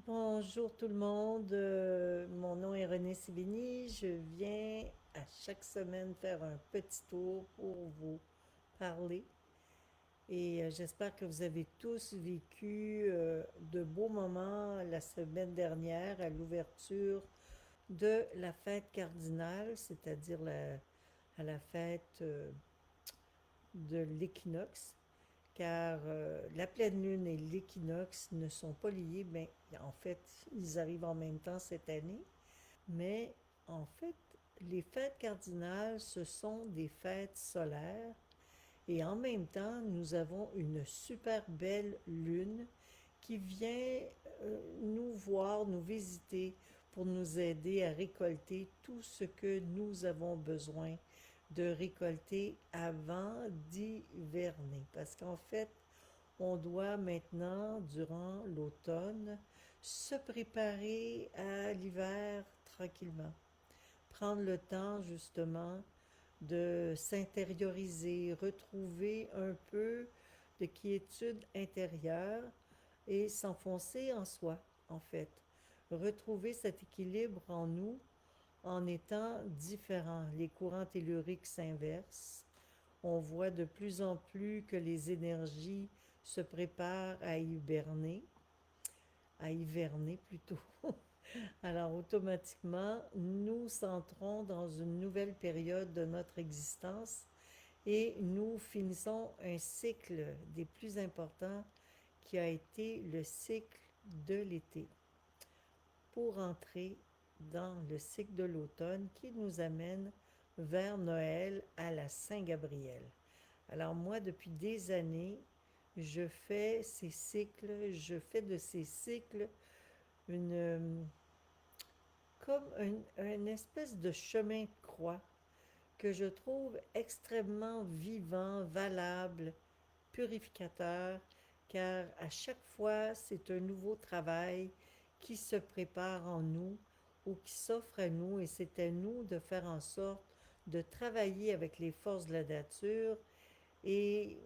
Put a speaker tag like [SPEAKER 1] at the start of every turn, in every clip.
[SPEAKER 1] Bonjour tout le monde, mon nom est René Sibini. Je viens à chaque semaine faire un petit tour pour vous parler et j'espère que vous avez tous vécu de beaux moments la semaine dernière à l'ouverture de la fête cardinale, c'est-à-dire à la fête de l'équinoxe, car la pleine lune et l'équinoxe ne sont pas liés, mais en fait, ils arrivent en même temps cette année. Mais en fait, les fêtes cardinales, ce sont des fêtes solaires et en même temps, nous avons une super belle lune qui vient nous voir, nous visiter pour nous aider à récolter tout ce que nous avons besoin de récolter avant d'hiverner. Parce qu'en fait, on doit maintenant, durant l'automne, se préparer à l'hiver tranquillement. Prendre le temps justement de s'intérioriser, retrouver un peu de quiétude intérieure et s'enfoncer en soi, en fait. Retrouver cet équilibre en nous en étant différents. Les courants telluriques s'inversent. On voit de plus en plus que les énergies se préparent à hiverner plutôt. Alors automatiquement, nous centrons dans une nouvelle période de notre existence et nous finissons un cycle des plus importants qui a été le cycle de l'été pour entrer dans le cycle de l'automne qui nous amène vers Noël à la Saint-Gabriel. Alors moi, depuis des années, je fais de ces cycles une, comme une espèce de chemin de croix que je trouve extrêmement vivant, valable, purificateur, car à chaque fois, c'est un nouveau travail qui se prépare en nous ou qui s'offre à nous, et c'est à nous de faire en sorte de travailler avec les forces de la nature et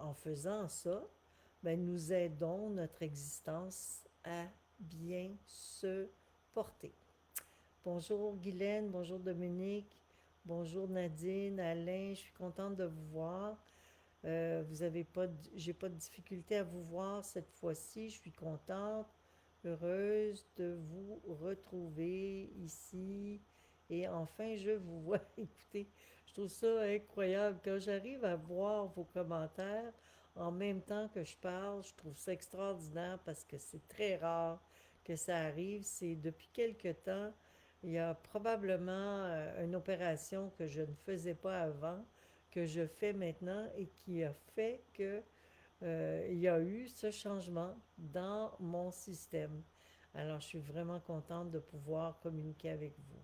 [SPEAKER 1] en faisant ça, ben, nous aidons notre existence à bien se porter. Bonjour Guylaine, bonjour Dominique, bonjour Nadine, Alain, je suis contente de vous voir. Vous avez pas, j'ai pas de difficulté à vous voir cette fois-ci. Je suis contente, heureuse de vous retrouver ici. Et enfin, je vous vois. Écoutez, je trouve ça incroyable. Quand j'arrive à voir vos commentaires en même temps que je parle, je trouve ça extraordinaire parce que c'est très rare que ça arrive. C'est depuis quelque temps, il y a probablement une opération que je ne faisais pas avant que je fais maintenant et qui a fait que il y a eu ce changement dans mon système. Alors, je suis vraiment contente de pouvoir communiquer avec vous.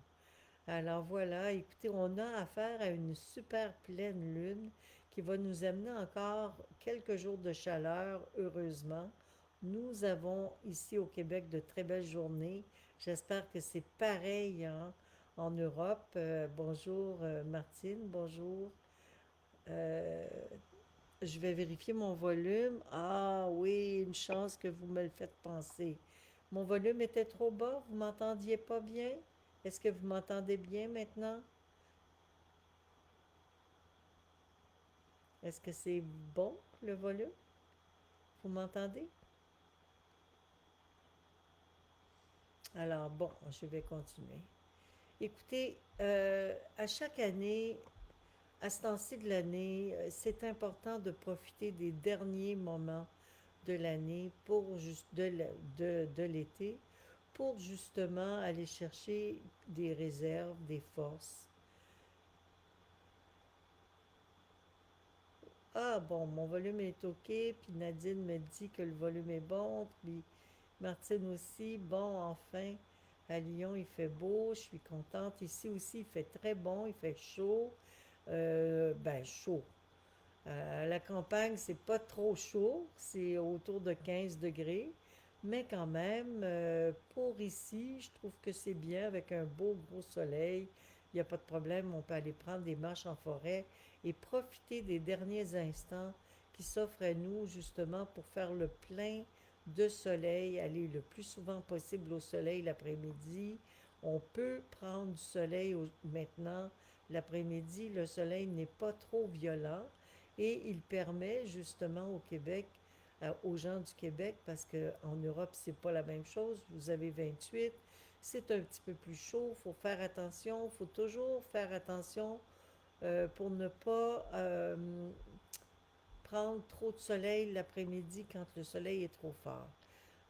[SPEAKER 1] Alors voilà, écoutez, on a affaire à une super pleine lune qui va nous amener encore quelques jours de chaleur, heureusement. Nous avons ici au Québec de très belles journées. J'espère que c'est pareil hein, en Europe. Bonjour Martine, bonjour. Euh, je vais vérifier mon volume. Ah oui, une chance que vous me le faites penser. Mon volume était trop bas, vous m'entendiez pas bien? Est-ce que vous m'entendez bien maintenant? Est-ce que c'est bon, le volume? Vous m'entendez? Alors bon, je vais continuer. Écoutez, à chaque année, à ce temps-ci de l'année, c'est important de profiter des derniers moments de l'année pour juste de l'été pour justement aller chercher des réserves, des forces. Ah bon, mon volume est OK, puis Nadine me dit que le volume est bon, puis Martine aussi. Bon, enfin, à Lyon, il fait beau, je suis contente. Ici aussi, il fait très bon, il fait chaud. Ben, chaud. À la campagne, c'est pas trop chaud, c'est autour de 15 degrés. Mais quand même, pour ici, je trouve que c'est bien avec un beau gros soleil. Il n'y a pas de problème, on peut aller prendre des marches en forêt et profiter des derniers instants qui s'offrent à nous justement pour faire le plein de soleil, aller le plus souvent possible au soleil l'après-midi. On peut prendre du soleil maintenant l'après-midi. Le soleil n'est pas trop violent et il permet justement au Québec, aux gens du Québec, parce qu'en Europe, c'est pas la même chose. Vous avez 28, c'est un petit peu plus chaud. Il faut faire attention. Il faut toujours faire attention pour ne pas prendre trop de soleil l'après-midi quand le soleil est trop fort.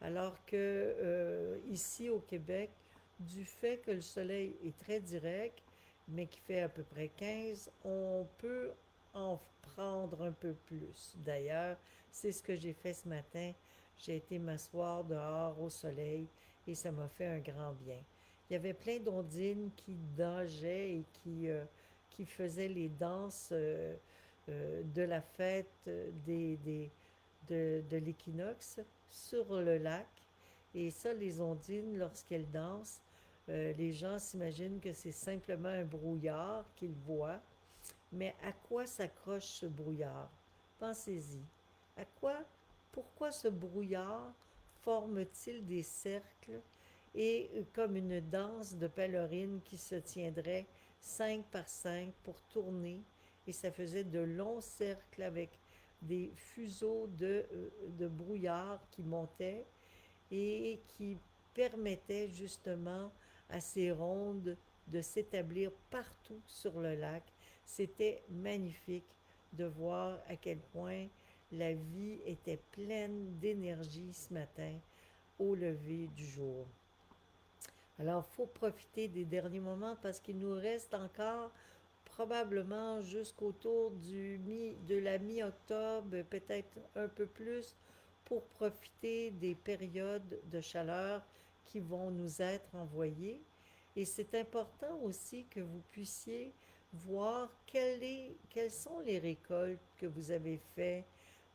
[SPEAKER 1] Alors que ici au Québec, du fait que le soleil est très direct, mais qui fait à peu près 15, on peut en prendre un peu plus. D'ailleurs, c'est ce que j'ai fait ce matin. J'ai été m'asseoir dehors au soleil et ça m'a fait un grand bien. Il y avait plein d'ondines qui nageaient et qui faisaient les danses de la fête de l'équinoxe sur le lac. Et ça, les ondines, lorsqu'elles dansent, les gens s'imaginent que c'est simplement un brouillard qu'ils voient. Mais à quoi s'accroche ce brouillard? Pensez-y. À quoi, pourquoi ce brouillard forme-t-il des cercles et comme une danse de pèlerines qui se tiendrait 5 par 5 pour tourner et ça faisait de longs cercles avec des fuseaux de brouillard qui montaient et qui permettaient justement à ces rondes de s'établir partout sur le lac. C'était magnifique de voir à quel point la vie était pleine d'énergie ce matin au lever du jour. Alors, il faut profiter des derniers moments parce qu'il nous reste encore probablement jusqu'autour de la mi-octobre, peut-être un peu plus, pour profiter des périodes de chaleur qui vont nous être envoyées. Et c'est important aussi que vous puissiez voir quelles sont les récoltes que vous avez faites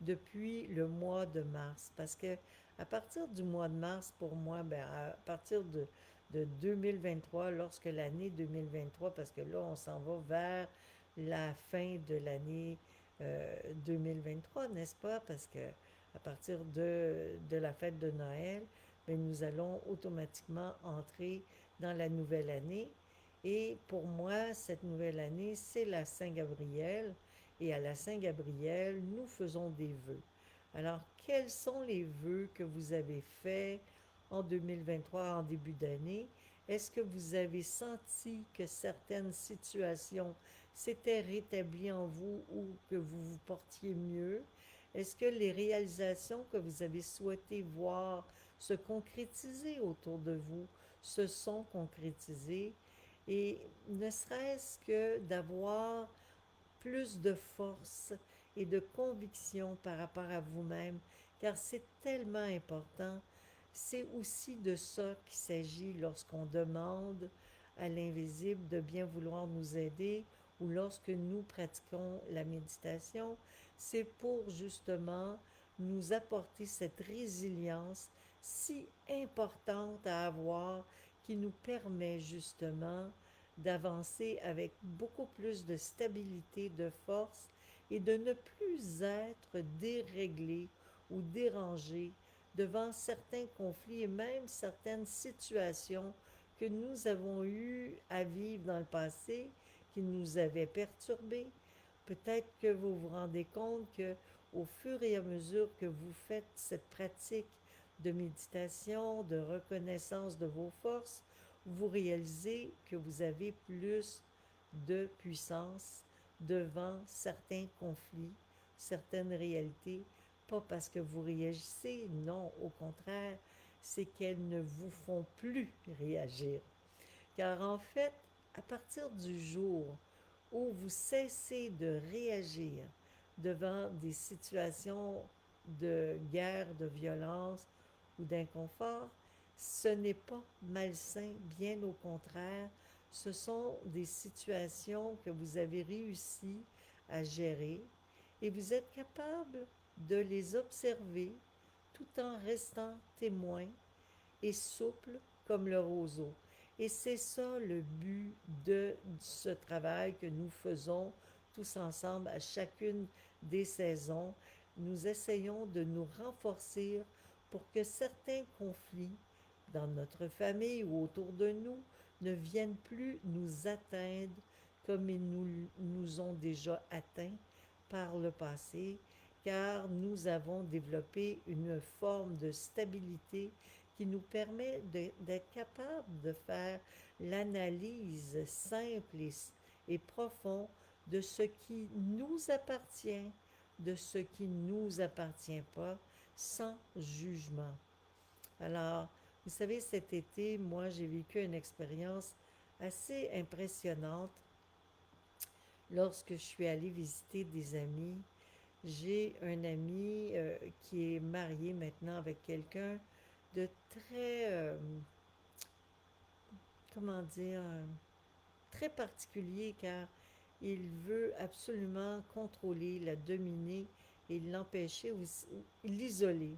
[SPEAKER 1] depuis le mois de mars. Parce que à partir du mois de mars, pour moi, ben, à partir de 2023, lorsque l'année 2023, parce que là, on s'en va vers la fin de l'année 2023, n'est-ce pas? Parce que à partir de la fête de Noël, ben, nous allons automatiquement entrer dans la nouvelle année. Et pour moi, cette nouvelle année, c'est la Saint-Gabriel. Et à la Saint-Gabriel, nous faisons des vœux. Alors, quels sont les vœux que vous avez faits en 2023, en début d'année? Est-ce que vous avez senti que certaines situations s'étaient rétablies en vous ou que vous vous portiez mieux? Est-ce que les réalisations que vous avez souhaité voir se concrétiser autour de vous se sont concrétisées? Et ne serait-ce que d'avoir plus de force et de conviction par rapport à vous-même, car c'est tellement important. C'est aussi de ça qu'il s'agit lorsqu'on demande à l'invisible de bien vouloir nous aider ou lorsque nous pratiquons la méditation. C'est pour justement nous apporter cette résilience si importante à avoir qui nous permet justement d'avancer avec beaucoup plus de stabilité, de force et de ne plus être déréglé ou dérangé devant certains conflits et même certaines situations que nous avons eu à vivre dans le passé, qui nous avaient perturbés. Peut-être que vous vous rendez compte que au fur et à mesure que vous faites cette pratique de méditation, de reconnaissance de vos forces, vous réalisez que vous avez plus de puissance devant certains conflits, certaines réalités, pas parce que vous réagissez, non, au contraire, c'est qu'elles ne vous font plus réagir. Car en fait, à partir du jour où vous cessez de réagir devant des situations de guerre, de violence ou d'inconfort, ce n'est pas malsain, bien au contraire, ce sont des situations que vous avez réussi à gérer et vous êtes capable de les observer tout en restant témoin et souple comme le roseau. Et c'est ça le but de ce travail que nous faisons tous ensemble à chacune des saisons. Nous essayons de nous renforcer pour que certains conflits dans notre famille ou autour de nous ne viennent plus nous atteindre comme ils nous ont déjà atteints par le passé, car nous avons développé une forme de stabilité qui nous permet d'être capable de faire l'analyse simple et profonde de ce qui nous appartient, de ce qui ne nous appartient pas, sans jugement. Alors, vous savez, cet été, moi, j'ai vécu une expérience assez impressionnante lorsque je suis allée visiter des amis. J'ai un ami qui est marié maintenant avec quelqu'un de très, comment dire, très particulier car il veut absolument contrôler, la dominer et l'empêcher ou l'isoler.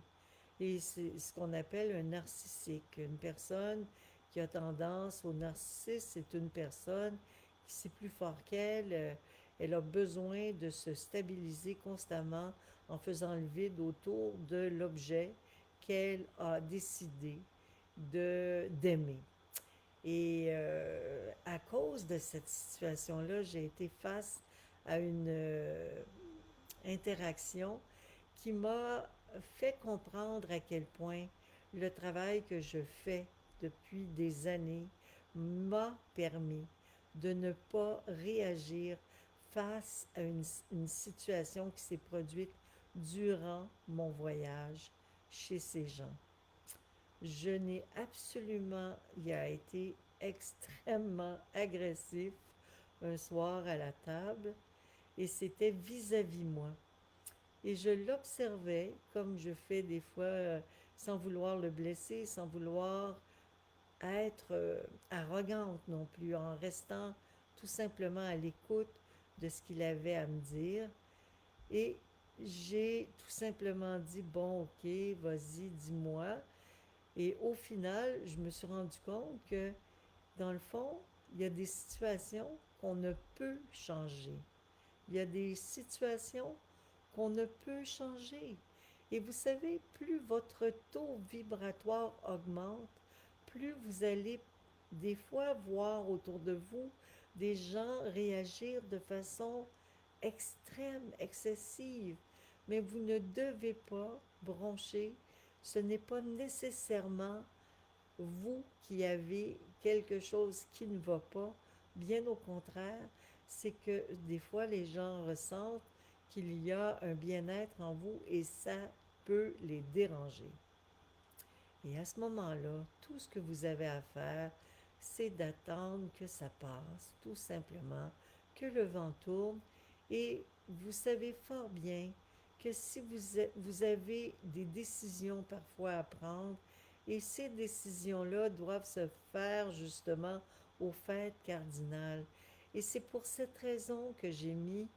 [SPEAKER 1] Et c'est ce qu'on appelle un narcissique. Une personne qui a tendance au narcissisme, c'est une personne qui c'est plus fort qu'elle. Elle a besoin de se stabiliser constamment en faisant le vide autour de l'objet qu'elle a décidé d'aimer. Et à cause de cette situation-là, j'ai été face à une interaction qui m'a fait comprendre à quel point le travail que je fais depuis des années m'a permis de ne pas réagir face à une situation qui s'est produite durant mon voyage chez ces gens. Je n'ai absolument, il a été extrêmement agressif un soir à la table et c'était vis-à-vis moi. Et je l'observais comme je fais des fois sans vouloir le blesser, sans vouloir être arrogante non plus, en restant tout simplement à l'écoute de ce qu'il avait à me dire. Et j'ai tout simplement dit, bon, ok, vas-y, dis-moi. Et au final, je me suis rendu compte que, dans le fond, il y a des situations qu'on ne peut changer. Il y a des situations qu'on ne peut changer. Et vous savez, plus votre taux vibratoire augmente, plus vous allez des fois voir autour de vous des gens réagir de façon extrême, excessive. Mais vous ne devez pas broncher. Ce n'est pas nécessairement vous qui avez quelque chose qui ne va pas. Bien au contraire, c'est que des fois les gens ressentent qu'il y a un bien-être en vous et ça peut les déranger. Et à ce moment-là, tout ce que vous avez à faire, c'est d'attendre que ça passe, tout simplement, que le vent tourne. Et vous savez fort bien que si vous avez des décisions parfois à prendre, et ces décisions-là doivent se faire justement aux fêtes cardinales. Et c'est pour cette raison que j'ai mis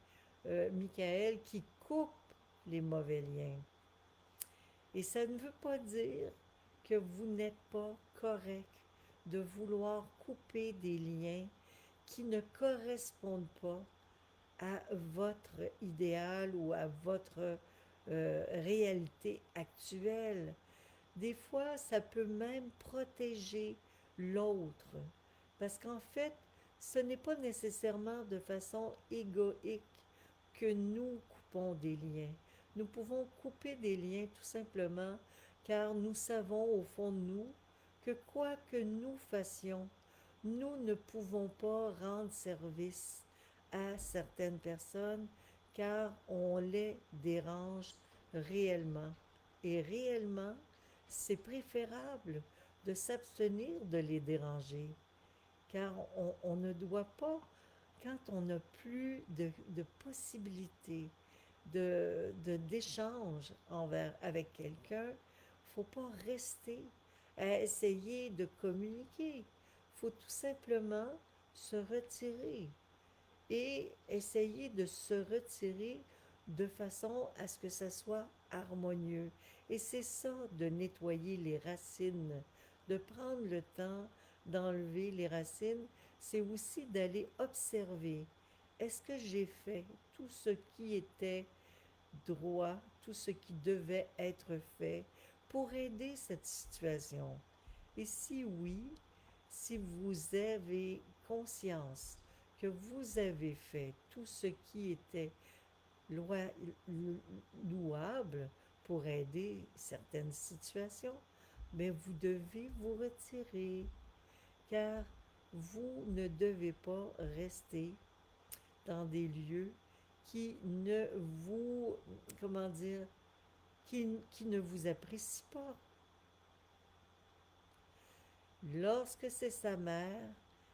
[SPEAKER 1] Michael qui coupe les mauvais liens. Et ça ne veut pas dire que vous n'êtes pas correct de vouloir couper des liens qui ne correspondent pas à votre idéal ou à votre réalité actuelle. Des fois, ça peut même protéger l'autre. Parce qu'en fait, ce n'est pas nécessairement de façon égoïque que nous coupons des liens. Nous pouvons couper des liens tout simplement car nous savons au fond de nous que quoi que nous fassions, nous ne pouvons pas rendre service à certaines personnes car on les dérange réellement. Et réellement, c'est préférable de s'abstenir de les déranger car on ne doit pas, quand on n'a plus de possibilités d'échange avec quelqu'un, il ne faut pas rester à essayer de communiquer. Il faut tout simplement se retirer et essayer de se retirer de façon à ce que ça soit harmonieux. Et c'est ça de nettoyer les racines, de prendre le temps d'enlever les racines, c'est aussi d'aller observer. Est-ce que j'ai fait tout ce qui était droit, tout ce qui devait être fait pour aider cette situation? Et si oui, si vous avez conscience que vous avez fait tout ce qui était louable pour aider certaines situations, mais vous devez vous retirer, car vous ne devez pas rester dans des lieux qui ne vous, comment dire, qui ne vous apprécient pas. Lorsque c'est sa mère,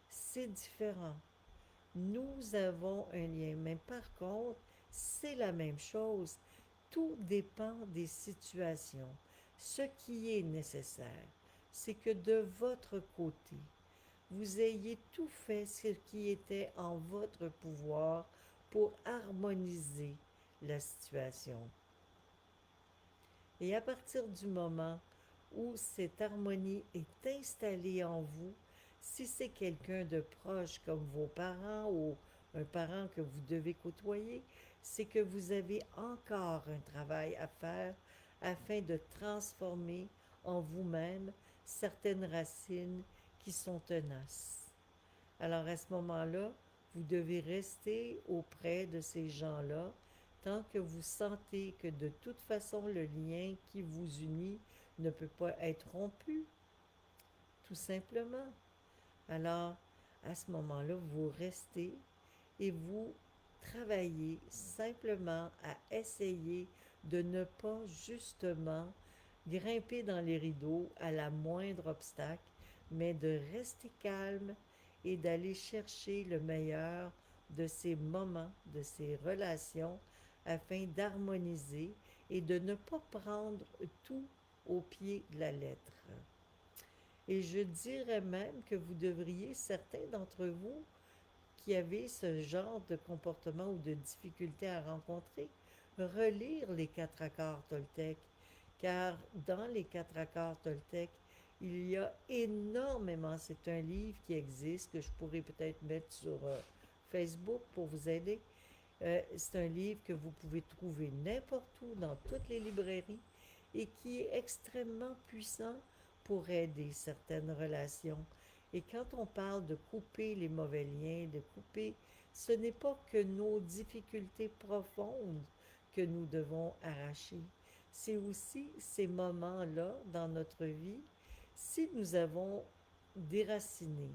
[SPEAKER 1] c'est différent. Nous avons un lien, mais par contre, c'est la même chose. Tout dépend des situations. Ce qui est nécessaire, c'est que de votre côté, vous ayez tout fait ce qui était en votre pouvoir pour harmoniser la situation. Et à partir du moment où cette harmonie est installée en vous, si c'est quelqu'un de proche comme vos parents ou un parent que vous devez côtoyer, c'est que vous avez encore un travail à faire afin de transformer en vous-même certaines racines qui sont tenaces. Alors à ce moment-là, vous devez rester auprès de ces gens-là tant que vous sentez que de toute façon le lien qui vous unit ne peut pas être rompu, tout simplement. Alors à ce moment-là, vous restez et vous travaillez simplement à essayer de ne pas justement grimper dans les rideaux à la moindre obstacle, mais de rester calme et d'aller chercher le meilleur de ces moments, de ces relations, afin d'harmoniser et de ne pas prendre tout au pied de la lettre. Et je dirais même que vous devriez, certains d'entre vous qui avez ce genre de comportement ou de difficulté à rencontrer, relire les quatre accords Toltec, car dans les quatre accords Toltec, il y a énormément, c'est un livre qui existe, que je pourrais peut-être mettre sur Facebook pour vous aider. C'est un livre que vous pouvez trouver n'importe où, dans toutes les librairies, et qui est extrêmement puissant pour aider certaines relations. Et quand on parle de couper les mauvais liens, de couper, ce n'est pas que nos difficultés profondes que nous devons arracher. C'est aussi ces moments-là dans notre vie, si nous avons déraciné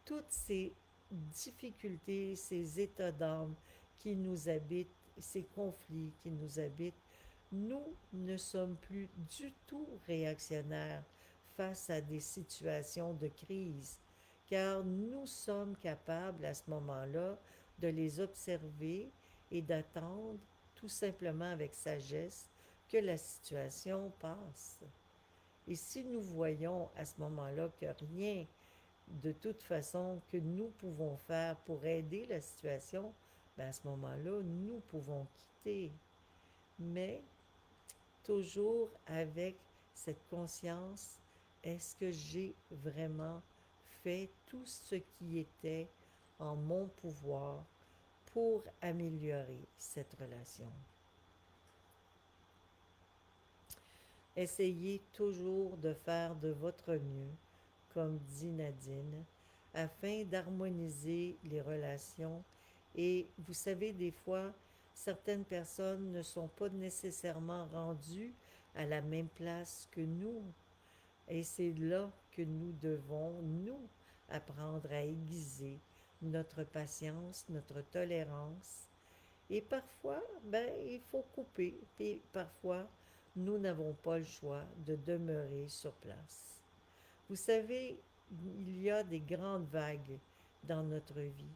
[SPEAKER 1] toutes ces difficultés, ces états d'âme qui nous habitent, ces conflits qui nous habitent, nous ne sommes plus du tout réactionnaires face à des situations de crise, car nous sommes capables à ce moment-là de les observer et d'attendre tout simplement avec sagesse que la situation passe. Et si nous voyons à ce moment-là que rien de toute façon que nous pouvons faire pour aider la situation, ben à ce moment-là, nous pouvons quitter. Mais toujours avec cette conscience, est-ce que j'ai vraiment fait tout ce qui était en mon pouvoir pour améliorer cette relation? Essayez toujours de faire de votre mieux, comme dit Nadine, afin d'harmoniser les relations. Et vous savez, des fois, certaines personnes ne sont pas nécessairement rendues à la même place que nous. Et c'est là que nous devons, nous, apprendre à aiguiser notre patience, notre tolérance. Et parfois, ben, il faut couper. Et parfois, nous n'avons pas le choix de demeurer sur place. Vous savez, il y a des grandes vagues dans notre vie.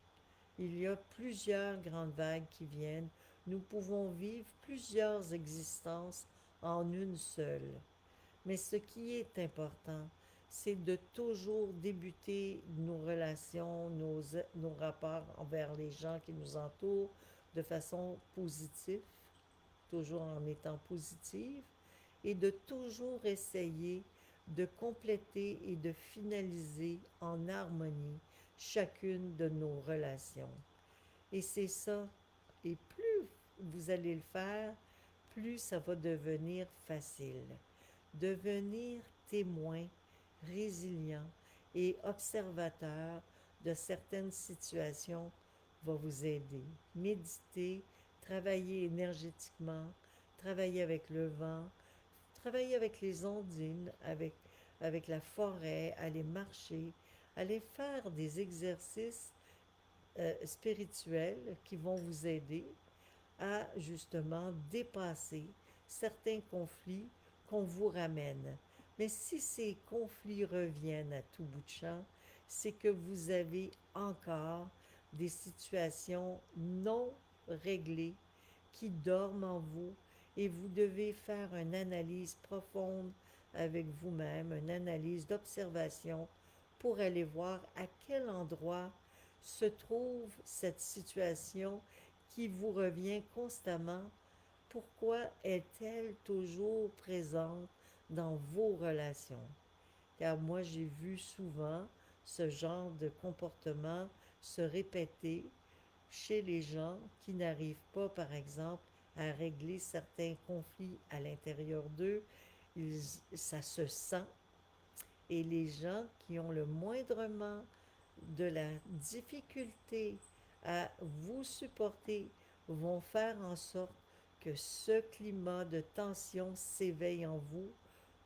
[SPEAKER 1] Il y a plusieurs grandes vagues qui viennent. Nous pouvons vivre plusieurs existences en une seule. Mais ce qui est important, c'est de toujours débuter nos relations, nos rapports envers les gens qui nous entourent de façon positive, toujours en étant positive, et de toujours essayer de compléter et de finaliser en harmonie chacune de nos relations. Et c'est ça. Et plus vous allez le faire, plus ça va devenir facile. devenir témoin, résilient et observateur de certaines situations va vous aider. Méditer, travailler énergétiquement, travailler avec le vent, travailler avec les ondines, avec la forêt, aller marcher, aller faire des exercices spirituels qui vont vous aider à justement dépasser certains conflits qu'on vous ramène. Mais si ces conflits reviennent à tout bout de champ, c'est que vous avez encore des situations non réglées qui dorment en vous et vous devez faire une analyse profonde avec vous-même, une analyse d'observation pour aller voir à quel endroit se trouve cette situation qui vous revient constamment. Pourquoi est-elle toujours présente dans vos relations? Car moi, j'ai vu souvent ce genre de comportement se répéter chez les gens qui n'arrivent pas, par exemple, à régler certains conflits à l'intérieur d'eux. Ça se sent. Et les gens qui ont le moindrement de la difficulté à vous supporter vont faire en sorte que ce climat de tension s'éveille en vous,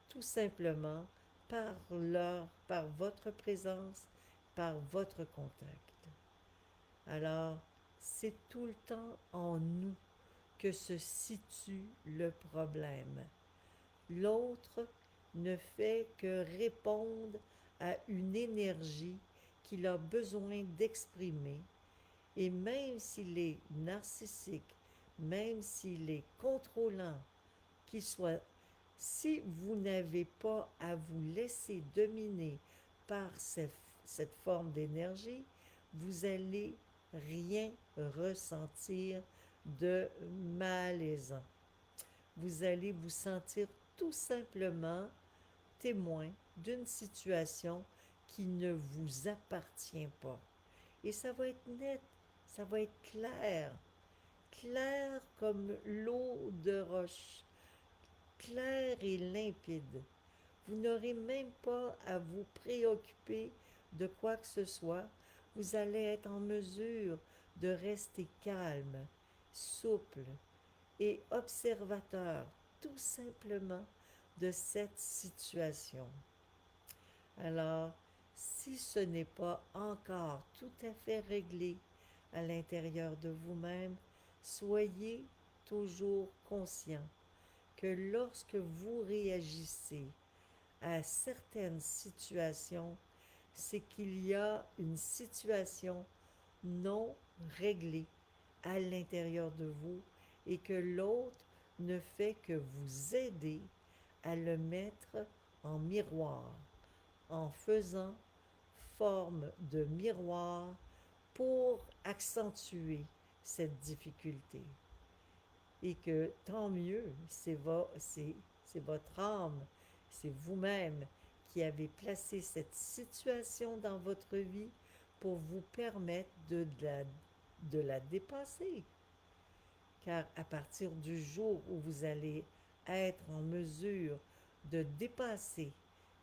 [SPEAKER 1] tout simplement par votre présence, par votre contact. Alors, c'est tout le temps en nous que se situe le problème. L'autre ne fait que répondre à une énergie qu'il a besoin d'exprimer. Et même s'il est narcissique, même s'il est contrôlant, qu'il soit, si vous n'avez pas à vous laisser dominer par cette forme d'énergie, vous allez rien ressentir de malaisant. Vous allez vous sentir tout simplement témoin d'une situation qui ne vous appartient pas. Et ça va être net, ça va être clair, clair comme l'eau de roche, clair et limpide. Vous n'aurez même pas à vous préoccuper de quoi que ce soit. Vous allez être en mesure de rester calme, souple et observateur tout simplement de cette situation. Alors, si ce n'est pas encore tout à fait réglé à l'intérieur de vous-même, soyez toujours conscient que lorsque vous réagissez à certaines situations, c'est qu'il y a une situation non réglée à l'intérieur de vous et que l'autre ne fait que vous aider à le mettre en miroir, en faisant forme de miroir pour accentuer cette difficulté. Et que tant mieux, c'est votre âme, c'est vous-même qui avez placé cette situation dans votre vie pour vous permettre de la dépasser. Car à partir du jour où vous allez être en mesure de dépasser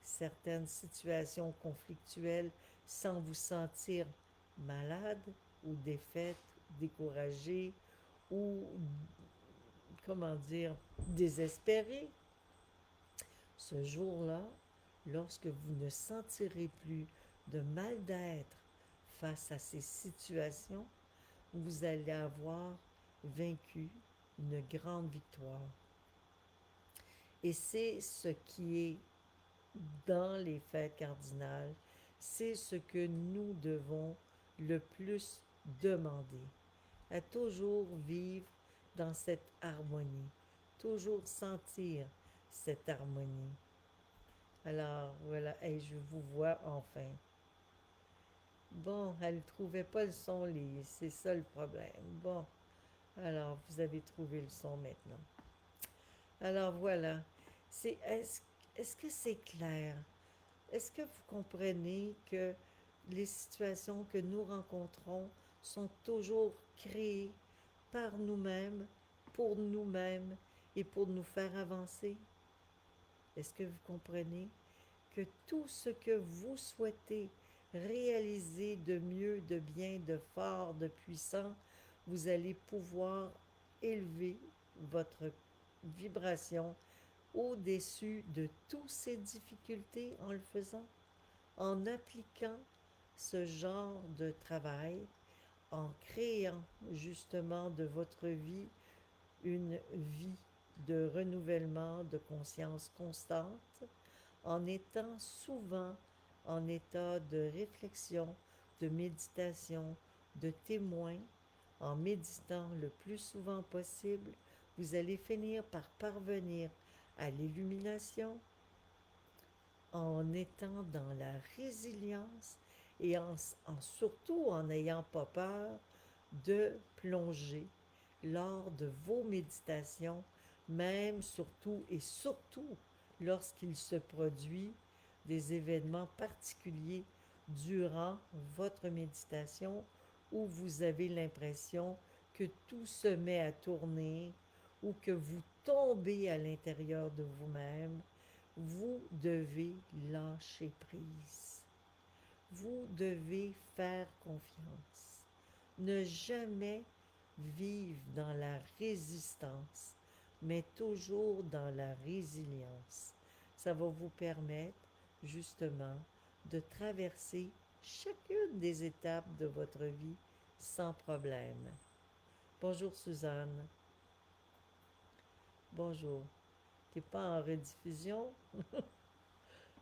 [SPEAKER 1] certaines situations conflictuelles sans vous sentir malade ou défaite, découragé ou, comment dire, désespéré, ce jour-là, lorsque vous ne sentirez plus de mal d'être face à ces situations, vous allez avoir vaincu une grande victoire. Et c'est ce qui est dans les fêtes cardinales, c'est ce que nous devons le plus demander, à toujours vivre dans cette harmonie, toujours sentir cette harmonie. Alors voilà, et je vous vois enfin. Bon, elle ne trouvait pas le son, Lise, c'est ça le problème. Bon, alors vous avez trouvé le son maintenant. Alors voilà, c'est, est-ce que c'est clair? Est-ce que vous comprenez que les situations que nous rencontrons sont toujours créées par nous-mêmes, pour nous-mêmes et pour nous faire avancer? Est-ce que vous comprenez que tout ce que vous souhaitez réaliser de mieux, de bien, de fort, de puissant, vous allez pouvoir élever votre vibration au-dessus de toutes ces difficultés en le faisant, en appliquant ce genre de travail, en créant justement de votre vie une vie de renouvellement de conscience constante, en étant souvent en état de réflexion, de méditation, de témoin, en méditant le plus souvent possible, vous allez finir par parvenir à l'illumination en étant dans la résilience et surtout en n'ayant pas peur de plonger lors de vos méditations, même surtout et surtout lorsqu'il se produit des événements particuliers durant votre méditation où vous avez l'impression que tout se met à tourner ou que vous tombez à l'intérieur de vous-même, vous devez lâcher prise. Vous devez faire confiance. Ne jamais vivre dans la résistance, mais toujours dans la résilience. Ça va vous permettre justement de traverser chacune des étapes de votre vie sans problème. Bonjour Suzanne. Bonjour. T'es pas en rediffusion?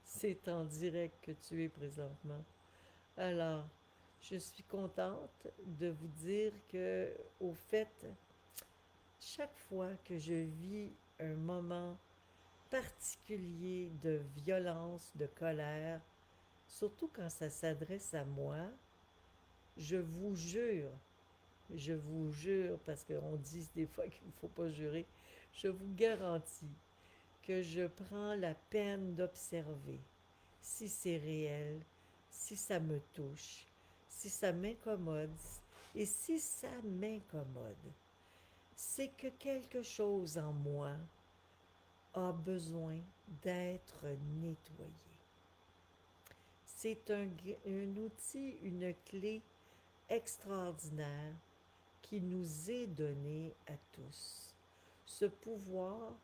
[SPEAKER 1] C'est en direct que tu es présentement. Alors, je suis contente de vous dire que, au fait, chaque fois que je vis un moment particulier de violence, de colère, surtout quand ça s'adresse à moi, je vous jure, parce qu'on dit des fois qu'il ne faut pas jurer, je vous garantis que je prends la peine d'observer si c'est réel, si ça me touche, si ça m'incommode, et si ça m'incommode, c'est que quelque chose en moi a besoin d'être nettoyé. C'est un outil, une clé extraordinaire qui nous est donné à tous. Ce pouvoir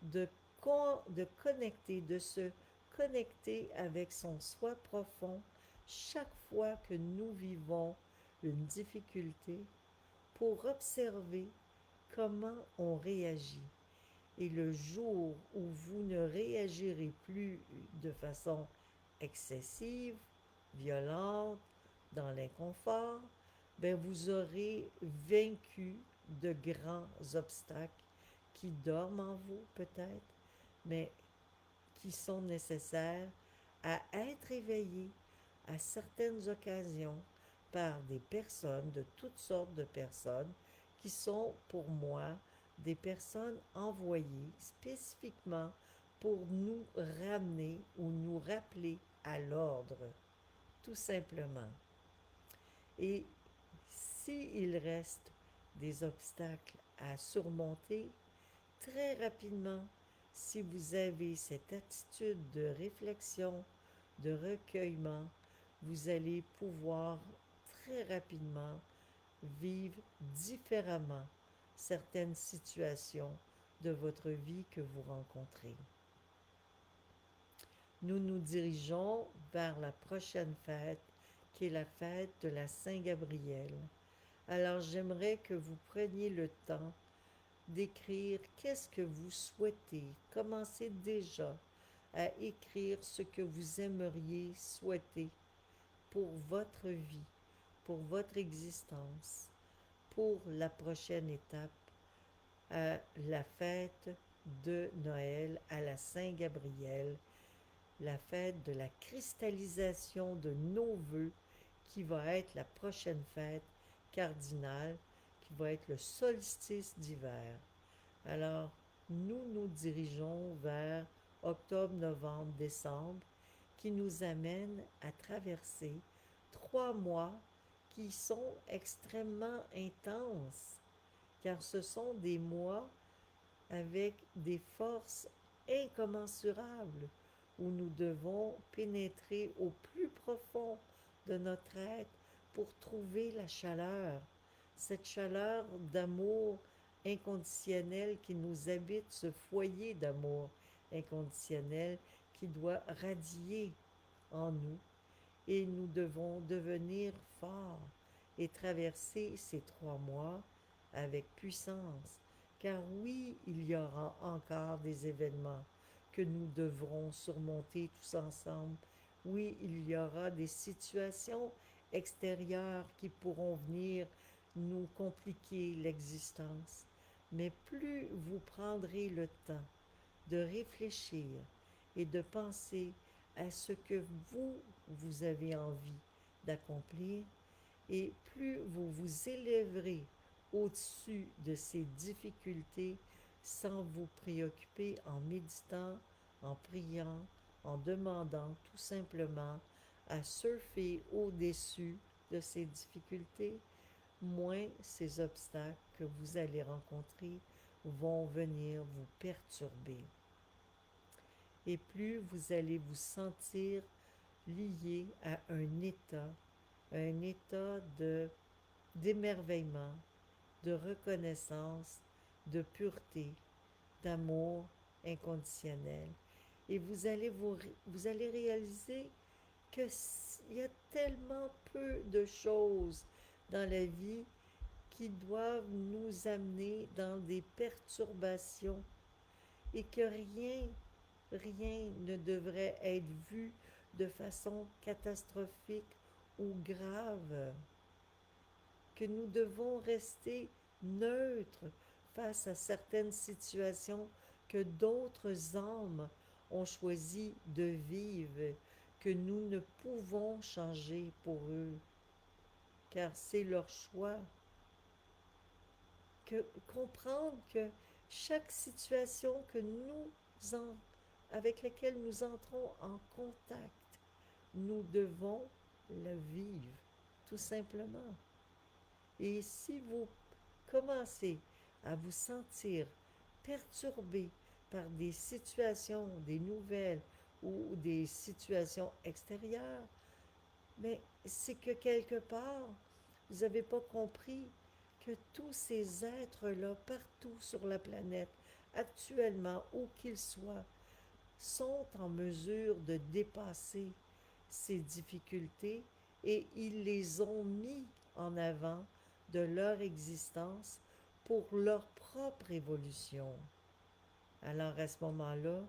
[SPEAKER 1] de, de connecter, de se connecter avec son soi profond chaque fois que nous vivons une difficulté pour observer comment on réagit. Et le jour où vous ne réagirez plus de façon excessive, violente, dans l'inconfort, ben vous aurez vaincu de grands obstacles qui dorment en vous peut-être, mais qui sont nécessaires à être éveillés à certaines occasions par des personnes, de toutes sortes de personnes, qui sont pour moi des personnes envoyées spécifiquement pour nous ramener ou nous rappeler à l'ordre, tout simplement. Et s'il reste des obstacles à surmonter, très rapidement, si vous avez cette attitude de réflexion, de recueillement, vous allez pouvoir très rapidement vivre différemment certaines situations de votre vie que vous rencontrez. Nous nous dirigeons vers la prochaine fête, qui est la fête de la Saint-Gabriel. Alors j'aimerais que vous preniez le temps d'écrire qu'est-ce que vous souhaitez. Commencez déjà à écrire ce que vous aimeriez souhaiter pour votre vie, pour votre existence, pour la prochaine étape, à la fête de Noël, à la Saint-Gabriel, la fête de la cristallisation de nos vœux, qui va être la prochaine fête cardinale, qui va être le solstice d'hiver. Alors, nous nous dirigeons vers octobre, novembre, décembre, qui nous amène à traverser 3 mois qui sont extrêmement intenses, car ce sont des mois avec des forces incommensurable où nous devons pénétrer au plus profond de notre être pour trouver la chaleur, cette chaleur d'amour inconditionnel qui nous habite, ce foyer d'amour inconditionnel qui doit radier en nous et nous devons devenir forts et traverser ces 3 mois avec puissance. Car oui, il y aura encore des événements que nous devrons surmonter tous ensemble. Oui, il y aura des situations extérieures qui pourront venir nous compliquer l'existence. Mais plus vous prendrez le temps de réfléchir et de penser à ce que vous avez envie d'accomplir, et plus vous vous élèverez au-dessus de ces difficultés sans vous préoccuper en méditant, en priant, en demandant tout simplement à surfer au-dessus de ces difficultés, moins ces obstacles que vous allez rencontrer vont venir vous perturber. Et plus vous allez vous sentir lié à un état d'émerveillement, de reconnaissance, de pureté, d'amour inconditionnel. Et vous allez réaliser qu'il y a tellement peu de choses dans la vie qui doivent nous amener dans des perturbations et que rien ne devrait être vu de façon catastrophique ou grave, que nous devons rester neutres face à certaines situations que d'autres âmes ont choisi de vivre, que nous ne pouvons changer pour eux, car c'est leur choix. Comprendre que chaque situation avec laquelle nous entrons en contact, nous devons la vivre, tout simplement. Et si vous commencez à vous sentir perturbé par des situations, des nouvelles ou des situations extérieures, mais c'est que quelque part, vous n'avez pas compris que tous ces êtres-là, partout sur la planète, actuellement, où qu'ils soient, sont en mesure de dépasser ces difficultés et ils les ont mis en avant de leur existence pour leur propre évolution. Alors à ce moment-là,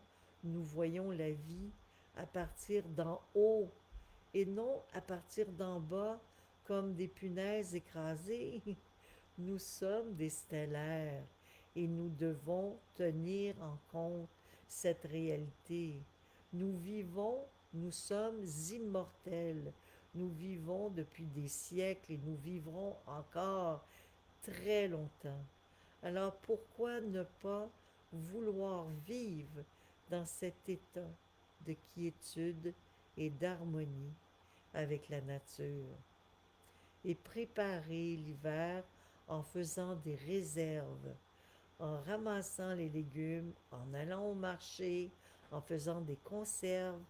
[SPEAKER 1] nous voyons la vie à partir d'en haut et non à partir d'en bas comme des punaises écrasées. Nous sommes des stellaires et nous devons tenir en compte cette réalité. Nous sommes immortels. Nous vivons depuis des siècles et nous vivrons encore très longtemps. Alors pourquoi ne pas vouloir vivre dans cet état de quiétude et d'harmonie avec la nature et préparer l'hiver en faisant des réserves, en ramassant les légumes, en allant au marché, en faisant des conserves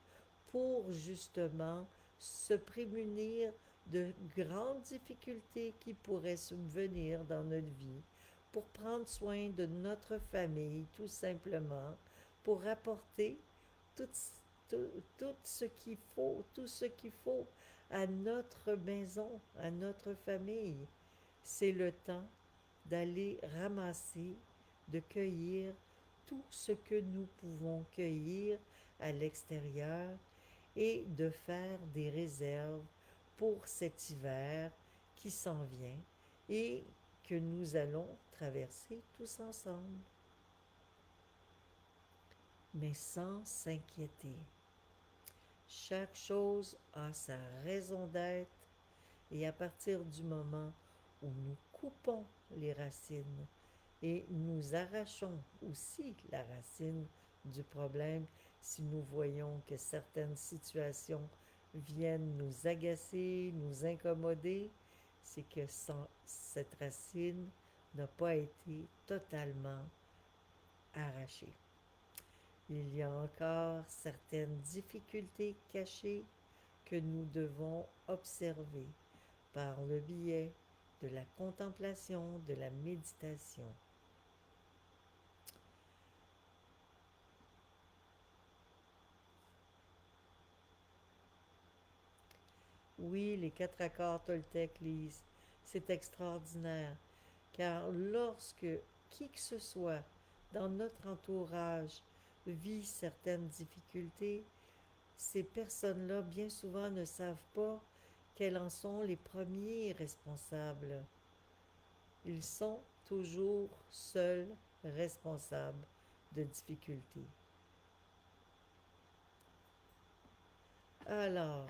[SPEAKER 1] pour justement se prémunir de grandes difficultés qui pourraient subvenir dans notre vie, pour prendre soin de notre famille tout simplement, pour apporter tout, tout, tout ce qu'il faut à notre maison, à notre famille. C'est le temps d'aller ramasser, de cueillir tout ce que nous pouvons cueillir à l'extérieur et de faire des réserves pour cet hiver qui s'en vient et que nous allons traverser tous ensemble, mais sans s'inquiéter. Chaque chose a sa raison d'être et à partir du moment où nous coupons les racines et nous arrachons aussi la racine du problème, si nous voyons que certaines situations viennent nous agacer, nous incommoder, c'est que cette racine n'a pas été totalement arrachée. Il y a encore certaines difficultés cachées que nous devons observer par le biais de la contemplation, de la méditation. Oui, les quatre accords Toltec, Lise, c'est extraordinaire, car lorsque qui que ce soit dans notre entourage vit certaines difficultés, ces personnes-là, bien souvent, ne savent pas qu'elles en sont les premiers responsables. Ils sont toujours seuls responsables de difficultés. Alors,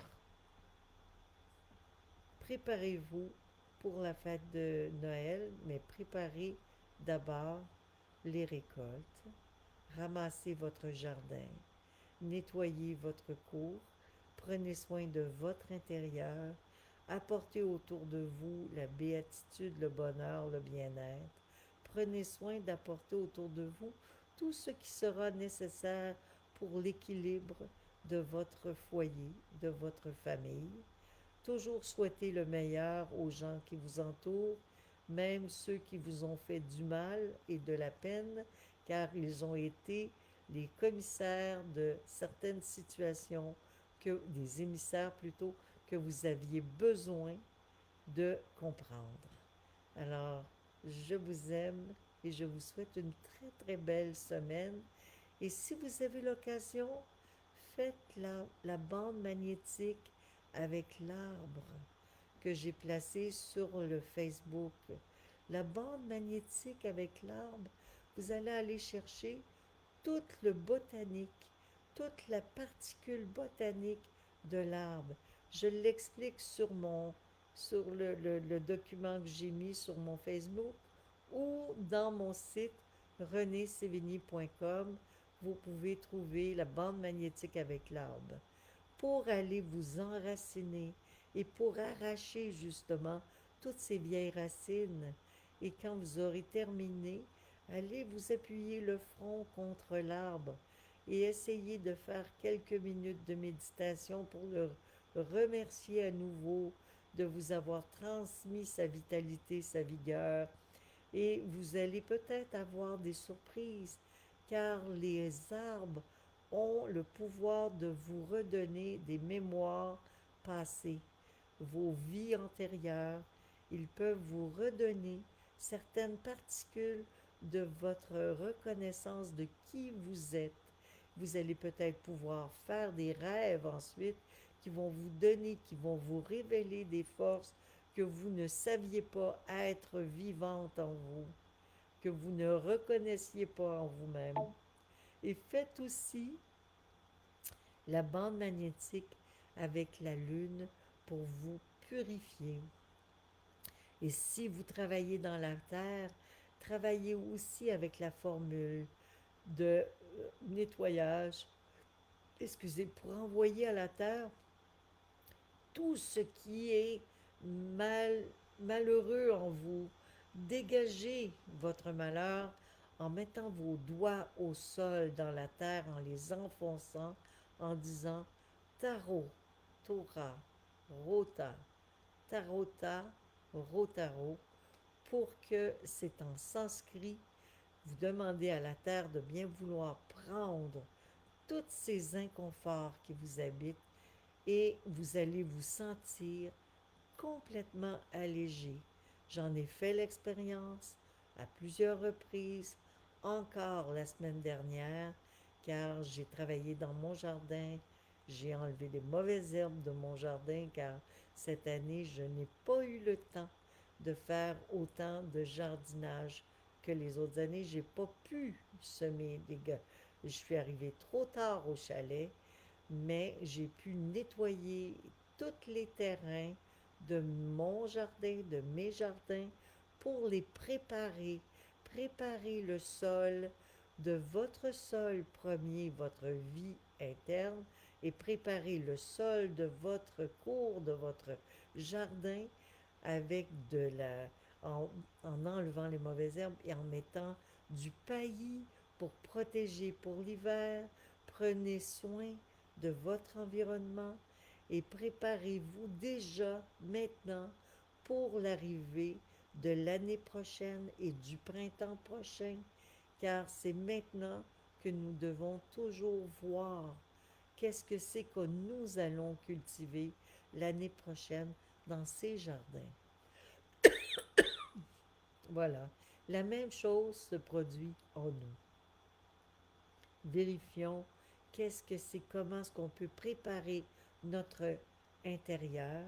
[SPEAKER 1] préparez-vous pour la fête de Noël, mais préparez d'abord les récoltes, ramassez votre jardin, nettoyez votre cour, prenez soin de votre intérieur, apportez autour de vous la béatitude, le bonheur, le bien-être. Prenez soin d'apporter autour de vous tout ce qui sera nécessaire pour l'équilibre de votre foyer, de votre famille. Toujours souhaiter le meilleur aux gens qui vous entourent, même ceux qui vous ont fait du mal et de la peine, car ils ont été les commissaires de certaines situations, des émissaires plutôt, que vous aviez besoin de comprendre. Alors, je vous aime et je vous souhaite une très très belle semaine. Et si vous avez l'occasion, faites la bande magnétique avec l'arbre que j'ai placé sur le Facebook. La bande magnétique avec l'arbre, vous allez aller chercher toute le botanique, toute la particule botanique de l'arbre. Je l'explique sur le document que j'ai mis sur mon Facebook ou dans mon site renésévigny.com. Vous pouvez trouver la bande magnétique avec l'arbre pour aller vous enraciner et pour arracher justement toutes ces vieilles racines. Et quand vous aurez terminé, allez vous appuyer le front contre l'arbre et essayez de faire quelques minutes de méditation pour le remercier à nouveau de vous avoir transmis sa vitalité, sa vigueur. Et vous allez peut-être avoir des surprises, car les arbres ont le pouvoir de vous redonner des mémoires passées, vos vies antérieures. Ils peuvent vous redonner certaines particules de votre reconnaissance de qui vous êtes. Vous allez peut-être pouvoir faire des rêves ensuite qui vont vous donner, qui vont vous révéler des forces que vous ne saviez pas être vivantes en vous, que vous ne reconnaissiez pas en vous-même. Et faites aussi la bande magnétique avec la lune pour vous purifier. Et si vous travaillez dans la terre, travaillez aussi avec la formule de nettoyage, pour envoyer à la terre tout ce qui est malheureux en vous. Dégagez votre malheur en mettant vos doigts au sol dans la terre, en les enfonçant, en disant Taro, Tora, Rota, Tarota, Rotaro, pour que c'est en sanskrit. Vous demandez à la terre de bien vouloir prendre tous ces inconforts qui vous habitent et vous allez vous sentir complètement allégé. J'en ai fait l'expérience à plusieurs reprises, encore la semaine dernière, car j'ai travaillé dans mon jardin, j'ai enlevé les mauvaises herbes de mon jardin, car cette année, je n'ai pas eu le temps de faire autant de jardinage que les autres années. J'ai pas pu semer des gars. Je suis arrivée trop tard au chalet, mais j'ai pu nettoyer tous les terrains de mon jardin, de mes jardins, pour les préparer. Préparer le sol de votre sol premier, votre vie interne, et préparer le sol de votre cour, de votre jardin, avec en enlevant les mauvaises herbes et en mettant du paillis pour protéger pour l'hiver. Prenez soin de votre environnement et préparez-vous déjà maintenant pour l'arrivée de l'année prochaine et du printemps prochain, car c'est maintenant que nous devons toujours voir qu'est-ce que c'est que nous allons cultiver l'année prochaine dans ces jardins. Voilà. La même chose se produit en nous. Vérifions qu'est-ce que c'est, comment est-ce qu'on peut préparer notre intérieur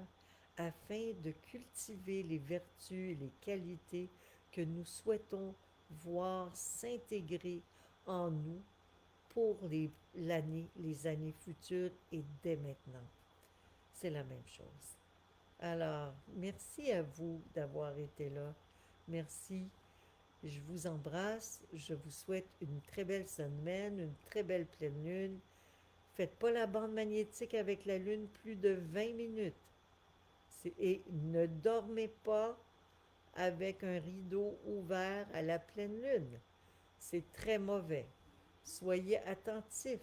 [SPEAKER 1] afin de cultiver les vertus et les qualités que nous souhaitons voir s'intégrer en nous pour les années futures et dès maintenant. C'est la même chose. Alors, merci à vous d'avoir été là. Merci. Je vous embrasse. Je vous souhaite une très belle semaine, une très belle pleine lune. Faites pas la bande magnétique avec la lune plus de 20 minutes. Et ne dormez pas avec un rideau ouvert à la pleine lune. C'est très mauvais. Soyez attentifs.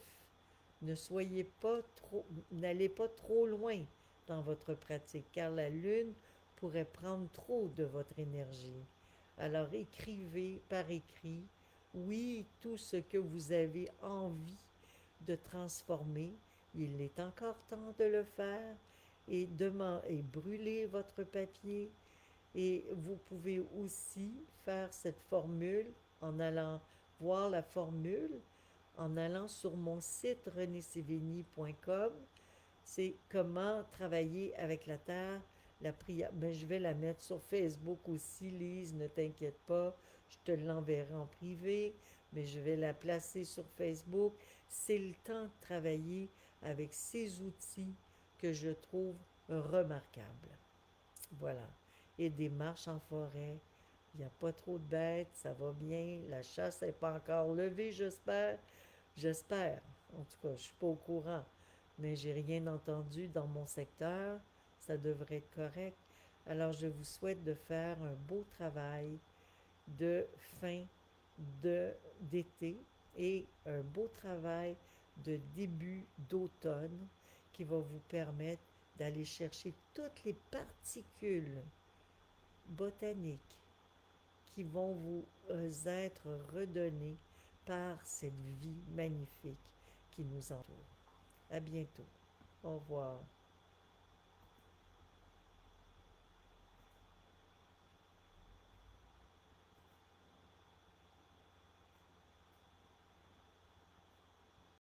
[SPEAKER 1] Ne soyez pas trop, n'allez pas trop loin dans votre pratique, car la lune pourrait prendre trop de votre énergie. Alors écrivez par écrit, oui, tout ce que vous avez envie de transformer. Il est encore temps de le faire et brûler votre papier. Et vous pouvez aussi faire cette formule en allant voir la formule, en allant sur mon site renésévigny.com. C'est comment travailler avec la terre, la prière. Ben, je vais la mettre sur Facebook aussi, Lise, ne t'inquiète pas. Je te l'enverrai en privé, mais je vais la placer sur Facebook. C'est le temps de travailler avec ces outils que je trouve remarquables. Voilà. Et des marches en forêt. Il n'y a pas trop de bêtes, ça va bien. La chasse n'est pas encore levée, j'espère. J'espère. En tout cas, je ne suis pas au courant. Mais j'ai rien entendu dans mon secteur. Ça devrait être correct. Alors, je vous souhaite de faire un beau travail de fin d'été et un beau travail de début d'automne qui va vous permettre d'aller chercher toutes les particules botaniques qui vont vous être redonnées par cette vie magnifique qui nous entoure. À bientôt. Au revoir.